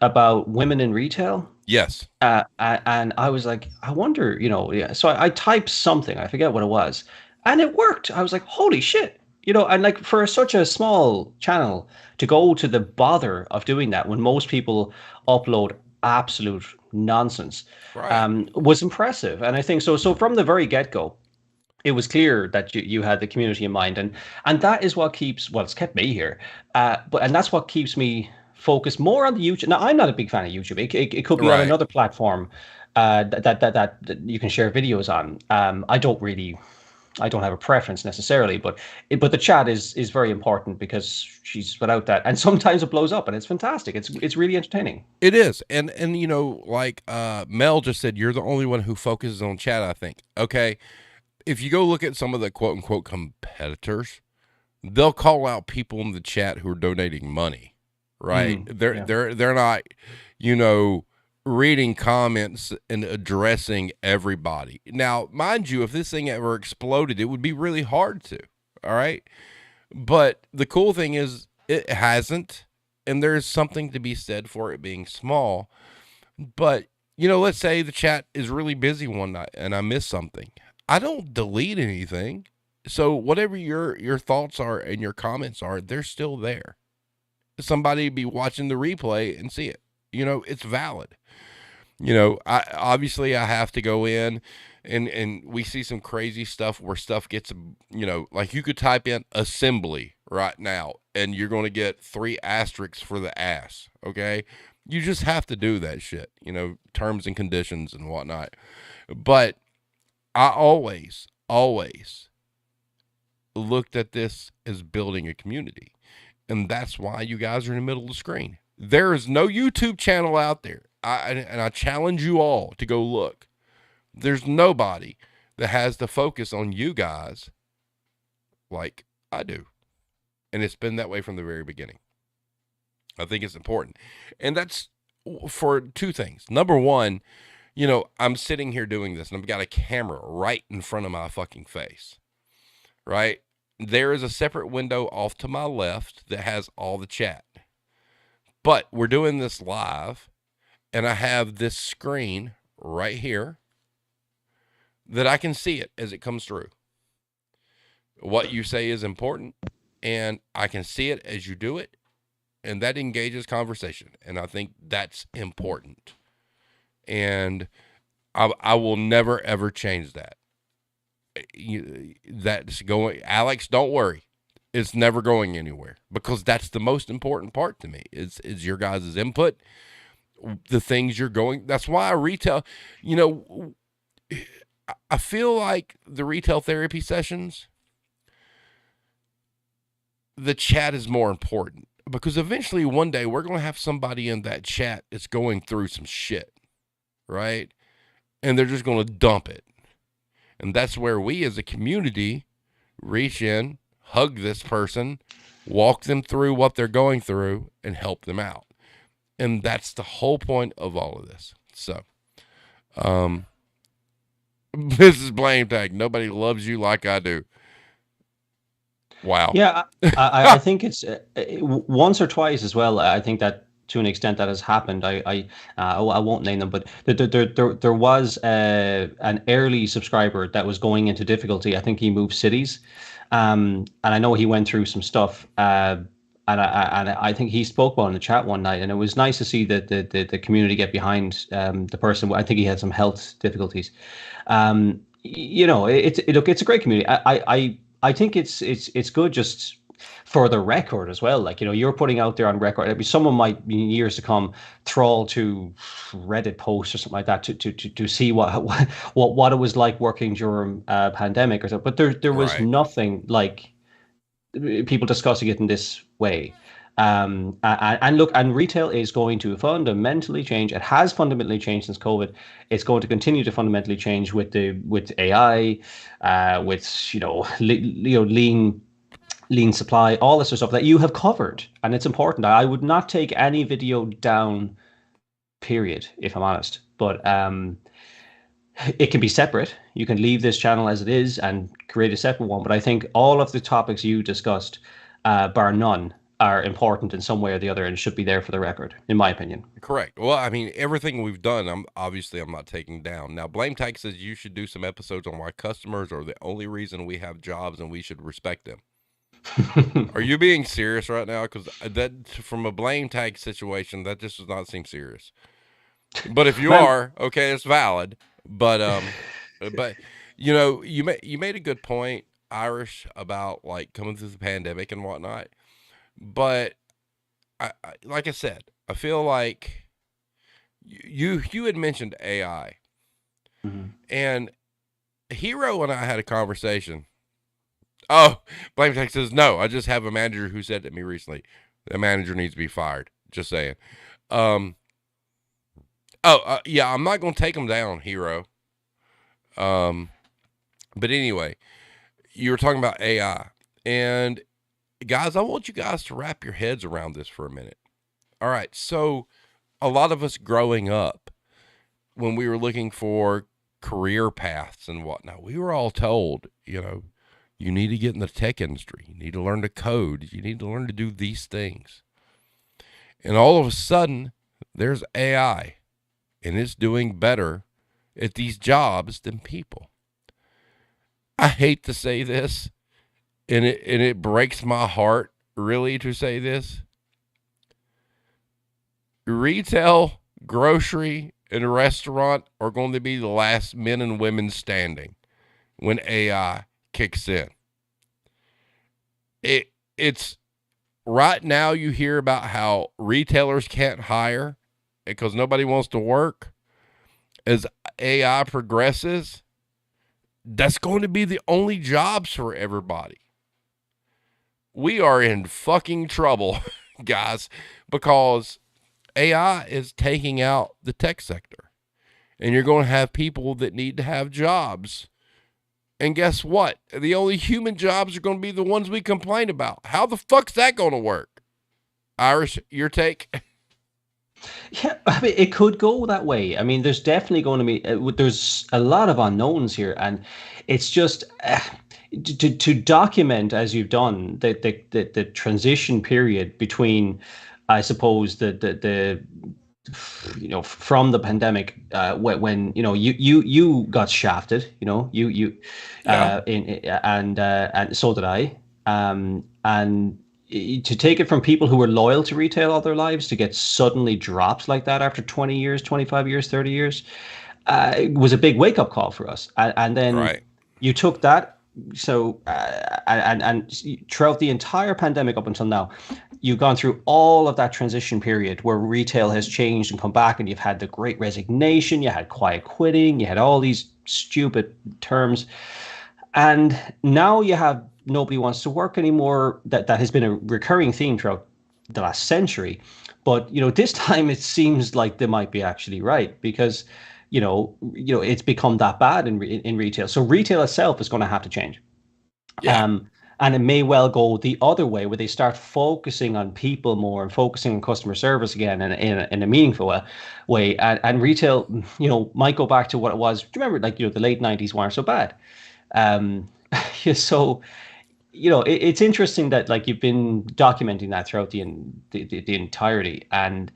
about women in retail. Yes. And I was like, I wonder, you know, yeah. So I typed something, I forget what it was, and it worked. I was like, holy shit, you know, and like for such a small channel to go to the bother of doing that when most people upload absolute nonsense, Right. was impressive. And I think so. So from the very get go, it was clear that you had the community in mind, and that is what keeps, well, it's kept me here, and that's what keeps me focused more on the YouTube. Now, I'm not a big fan of YouTube. It could be on Right. another platform that you can share videos on. I don't have a preference necessarily, but the chat is very important because she's without that, and sometimes it blows up, and it's fantastic. It's really entertaining. It is. And you know, like Mel just said, you're the only one who focuses on chat, I think. Okay. If you go look at some of the quote unquote competitors, they'll call out people in the chat who are donating money, right? Yeah. They're not, you know, reading comments and addressing everybody. Now, mind you, if this thing ever exploded, it would be really hard to. All right. But the cool thing is it hasn't, and there's something to be said for it being small. But, you know, let's say the chat is really busy one night and I miss something. I don't delete anything. So whatever your thoughts are and your comments are, they're still there. Somebody be watching the replay and see it. You know, it's valid. You know, I have to go in and we see some crazy stuff where stuff gets, you know, like you could type in assembly right now and you're going to get 3 asterisks for the ass. Okay. You just have to do that shit, you know, terms and conditions and whatnot. But I always looked at this as building a community. And that's why you guys are in the middle of the screen. There is no YouTube channel out there. And I challenge you all to go look. There's nobody that has the focus on you guys like I do. And it's been that way from the very beginning. I think it's important. And that's for 2 things. Number one, you know, I'm sitting here doing this and I've got a camera right in front of my fucking face. Right? there is a separate window off to my left that has all the chat. But we're doing this live, and I have this screen right here that I can see it as it comes through. What you say is important, and I can see it as you do it, and that engages conversation. And I think that's important. And I will never, ever change that. That's going, Alex, don't worry. It's never going anywhere because that's the most important part to me is your guys' input, the things you're going. That's why I retail, you know, I feel like the retail therapy sessions, the chat is more important because eventually one day we're going to have somebody in that chat that's going through some shit, right? And they're just going to dump it. And that's where we as a community reach in, hug this person, walk them through what they're going through, and help them out. And that's the whole point of all of this. So, this is Blame Tag. Nobody loves you like I do. Wow. Yeah, I think it's once or twice as well. I think that to an extent that has happened. I won't name them, but there was an early subscriber that was going into difficulty. I think he moved cities, and I know he went through some stuff. And I think he spoke well in the chat one night, and it was nice to see the community get behind the person. I think he had some health difficulties. It's a great community. I think it's good just for the record as well. Like, you're putting out there on record. I mean, someone might in years to come trawl to Reddit posts or something like that to see what it was like working during a pandemic or something. But there was Right. nothing like people discussing it in this way. And look, and retail is going to fundamentally change. It has fundamentally changed since COVID. It's going to continue to fundamentally change with AI, with lean supply, all this sort of stuff that you have covered, and it's important. I would not take any video down, period, if I'm honest. But it can be separate. You can leave this channel as it is and create a separate one. But I think all of the topics you discussed, bar none, are important in some way or the other and should be there for the record, in my opinion. Correct. Well, I mean, everything we've done, I'm not taking down. Now, Blame Tag says you should do some episodes on why customers are the only reason we have jobs and we should respect them. Are you being serious right now? Because that, from a Blame Tag situation, that just does not seem serious. But if you are, okay, it's valid. But you made a good point, Irish, about like coming through the pandemic and whatnot. But I like I said, I feel like you had mentioned AI, and Hero and I had a conversation. Oh, Blame Tech says no. I just have a manager who said to me recently, the manager needs to be fired. Just saying. Yeah, I'm not gonna take him down, Hero. But anyway, you were talking about AI, and guys, I want you guys to wrap your heads around this for a minute. All right, so a lot of us growing up, when we were looking for career paths and whatnot, we were all told, you need to get in the tech industry. You need to learn to code. You need to learn to do these things. And all of a sudden, there's AI, and it's doing better at these jobs than people. I hate to say this, and it breaks my heart really to say this. Retail, grocery, and restaurant are going to be the last men and women standing when AI kicks in. It's right now you hear about how retailers can't hire because nobody wants to work. As AI progresses, that's going to be the only jobs for everybody. We are in fucking trouble, guys, because AI is taking out the tech sector. And you're going to have people that need to have jobs. And guess what? The only human jobs are going to be the ones we complain about. How the fuck's that going to work? Irish, your take? Yeah, I mean, it could go that way. I mean, there's definitely going to be, there's a lot of unknowns here. And it's just, to document as you've done the transition period between, I suppose, the from the pandemic, when you got shafted, you Yeah. and so did I, and to take it from people who were loyal to retail all their lives to get suddenly dropped like that after 20 years, 25 years, 30 years, it was a big wake up call for us. And then Right. you took that. So, and throughout the entire pandemic up until now, you've gone through all of that transition period where retail has changed and come back, and you've had the great resignation, you had quiet quitting, you had all these stupid terms. And now you have nobody wants to work anymore. That has been a recurring theme throughout the last century. But this time it seems like they might be actually right, because it's become that bad in retail. So retail itself is going to have to change. Yeah. Um, and it may well go the other way, where they start focusing on people more and focusing on customer service again in a meaningful way. And retail, might go back to what it was. Do you remember, like, the late 90s weren't so bad. Um, so it's interesting that, like, you've been documenting that throughout the entirety, and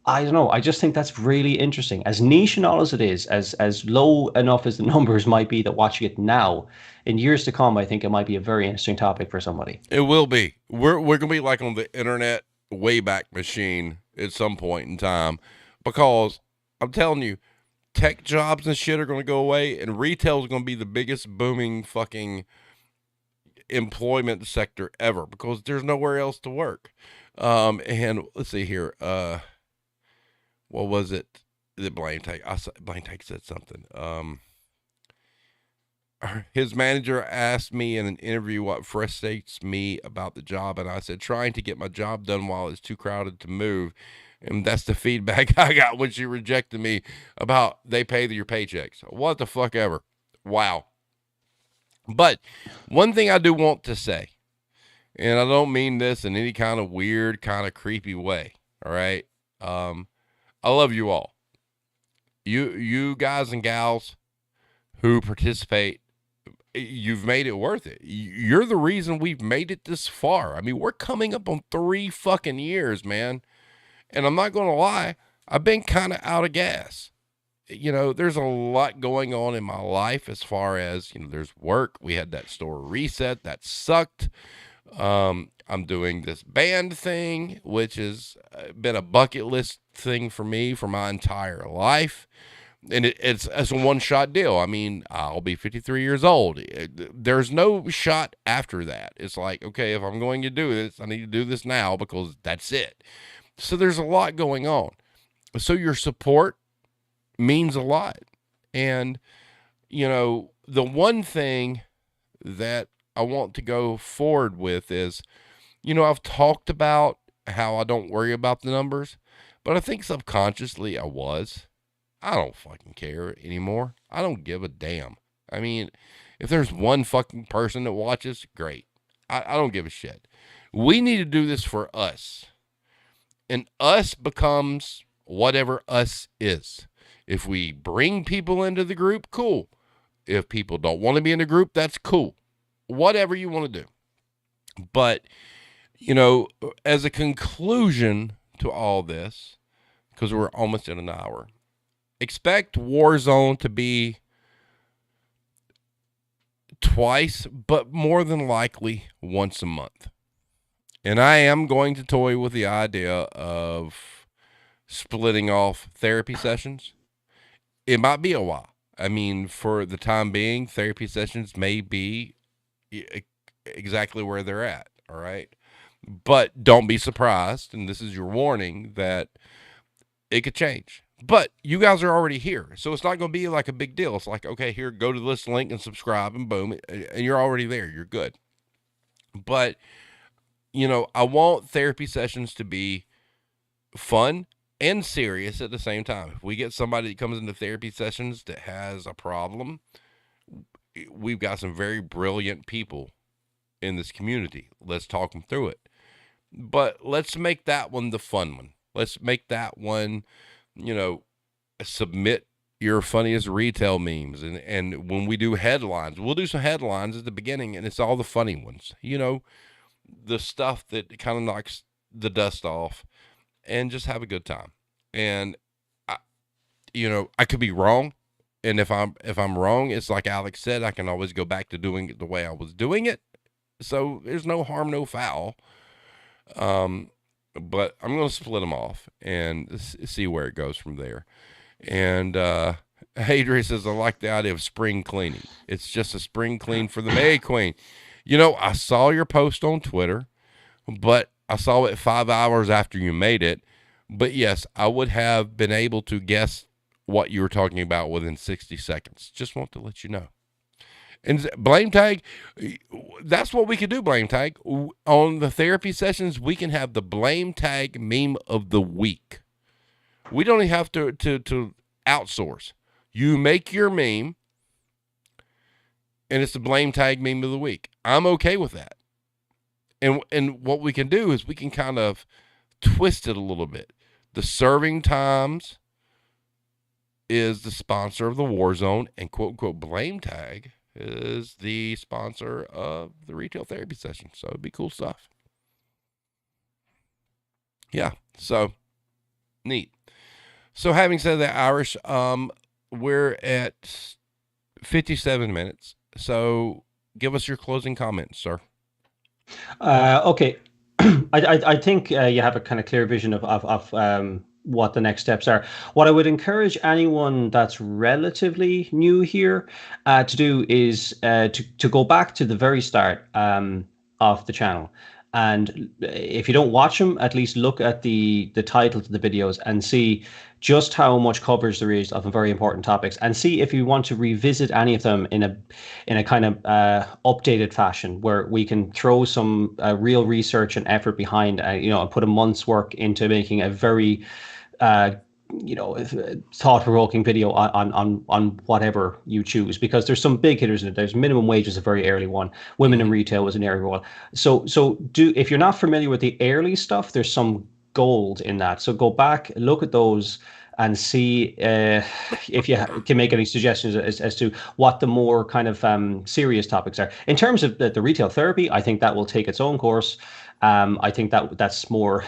I don't know, I just think that's really interesting. As niche and all as it is, as low enough as the numbers might be that watching it now, in years to come, I think it might be a very interesting topic for somebody. It will be. We're gonna be like on the internet wayback machine at some point in time, because I'm telling you, tech jobs and shit are gonna go away, and retail is gonna be the biggest booming fucking employment sector ever, because there's nowhere else to work. And let's see here. What was it that Blaine Take? Blaine Take said something. His manager asked me in an interview what frustrates me about the job, and I said trying to get my job done while it's too crowded to move. And that's the feedback I got when she rejected me about they pay your paychecks. What the fuck ever. Wow. But one thing I do want to say, and I don't mean this in any kind of weird, kind of creepy way. All right. I love you all. You guys and gals who participate, you've made it worth it. You're the reason we've made it this far. I mean, we're coming up on 3 fucking years, man. And I'm not going to lie, I've been kind of out of gas. There's a lot going on in my life as far as, there's work. We had that store reset that sucked. I'm doing this band thing, which has been a bucket list thing for me for my entire life. And it's a one-shot deal. I mean, I'll be 53 years old. There's no shot after that. It's like, okay, if I'm going to do this, I need to do this now, because that's it. So there's a lot going on. So your support means a lot. And, the one thing that I want to go forward with is, I've talked about how I don't worry about the numbers, but I think subconsciously I was. I don't fucking care anymore. I don't give a damn. I mean, if there's one fucking person that watches, great. I don't give a shit. We need to do this for us. And us becomes whatever us is. If we bring people into the group, cool. If people don't want to be in the group, that's cool. Whatever you want to do. But, as a conclusion to all this, because we're almost in an hour, expect Warzone to be twice, but more than likely once a month. And I am going to toy with the idea of splitting off therapy sessions. It might be a while. I mean, for the time being, therapy sessions may be exactly where they're at. All right. But don't be surprised, and this is your warning, that it could change. But you guys are already here, so it's not going to be like a big deal. It's like, okay, here, go to this link and subscribe, and boom, and you're already there. You're good. But, I want therapy sessions to be fun and serious at the same time. If we get somebody that comes into therapy sessions that has a problem, we've got some very brilliant people in this community. Let's talk them through it. But let's make that one the fun one. Let's make that one, submit your funniest retail memes. And when we do headlines, we'll do some headlines at the beginning, and it's all the funny ones. The stuff that kind of knocks the dust off, and just have a good time. And I, I could be wrong. And if I'm wrong, it's like Alex said, I can always go back to doing it the way I was doing it. So there's no harm, no foul. But I'm going to split them off and see where it goes from there. And Adrian says, I like the idea of spring cleaning. It's just a spring clean for the May Queen. I saw your post on Twitter, but I saw it 5 hours after you made it. But yes, I would have been able to guess what you were talking about within 60 seconds. Just want to let you know. And blame tag, that's what we could do, blame tag. On the therapy sessions, we can have the blame tag meme of the week. We don't even have to outsource. You make your meme, and it's the blame tag meme of the week. I'm okay with that. And what we can do is we can kind of twist it a little bit. The Serving Times is the sponsor of the Warzone, and quote unquote blame tag is the sponsor of the retail therapy session. So it'd be cool stuff. Yeah. So neat. So having said that, Irish, we're at 57 minutes. So give us your closing comments, sir. Okay. I think you have a kind of clear vision of what the next steps are. What I would encourage anyone that's relatively new here to do is to go back to the very start of the channel. And if you don't watch them, at least look at the titles of the videos and see just how much coverage there is of very important topics, and see if you want to revisit any of them in a kind of updated fashion, where we can throw some real research and effort behind, and put a month's work into making a very thought-provoking video on whatever you choose, because there's some big hitters in it. There's minimum wage is a very early one. Women in retail was an early one. So if you're not familiar with the early stuff, there's some gold in that. So go back, look at those, and see if you can make any suggestions as to what the more kind of serious topics are. In terms of the retail therapy, I think that will take its own course. I think that's more,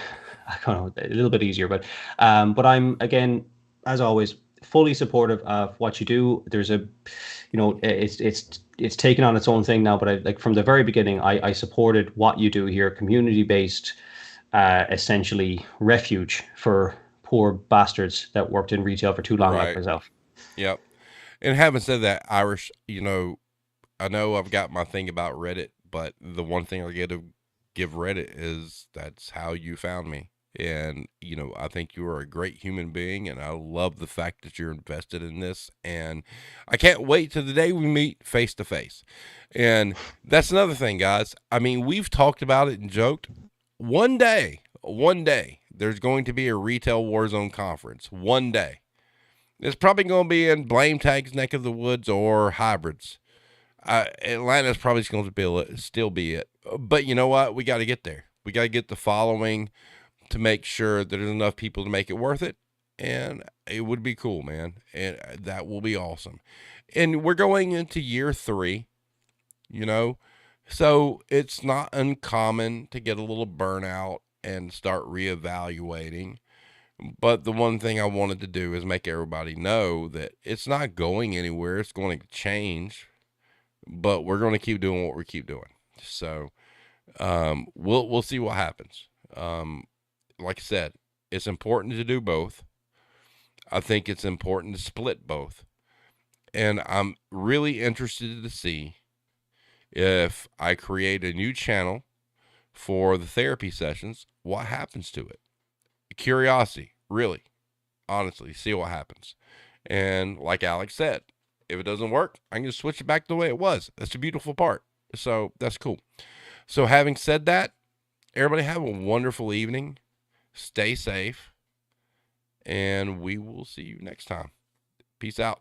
I don't know, a little bit easier, but I'm, again, as always, fully supportive of what you do. There's it's taken on its own thing now, but from the very beginning, I supported what you do here, community-based, essentially refuge for poor bastards that worked in retail for too long, like myself. Yep. And having said that, Irish, I know I've got my thing about Reddit, but the one thing I get to give Reddit is that's how you found me. And, I think you are a great human being, and I love the fact that you're invested in this. And I can't wait till the day we meet face to face. And that's another thing, guys. I mean, we've talked about it and joked. One day, there's going to be a Retail Warzone conference. One day. It's probably going to be in Blame Tag's neck of the woods or Hybrids. Atlanta's probably going to still be it. But you know what? We got to get there. We got to get the following to make sure that there's enough people to make it worth it. And it would be cool, man. And that will be awesome. And we're going into year 3, so it's not uncommon to get a little burnout and start reevaluating. But the one thing I wanted to do is make everybody know that it's not going anywhere. It's going to change, but we're going to keep doing what we keep doing. So we'll see what happens. Like I said, it's important to do both. I think it's important to split both. And I'm really interested to see if I create a new channel for the therapy sessions, what happens to it. Curiosity, really, honestly, see what happens. And like Alex said, if it doesn't work, I can just switch it back to the way it was. That's the beautiful part. So that's cool. So having said that, everybody have a wonderful evening. Stay safe. And we will see you next time. Peace out.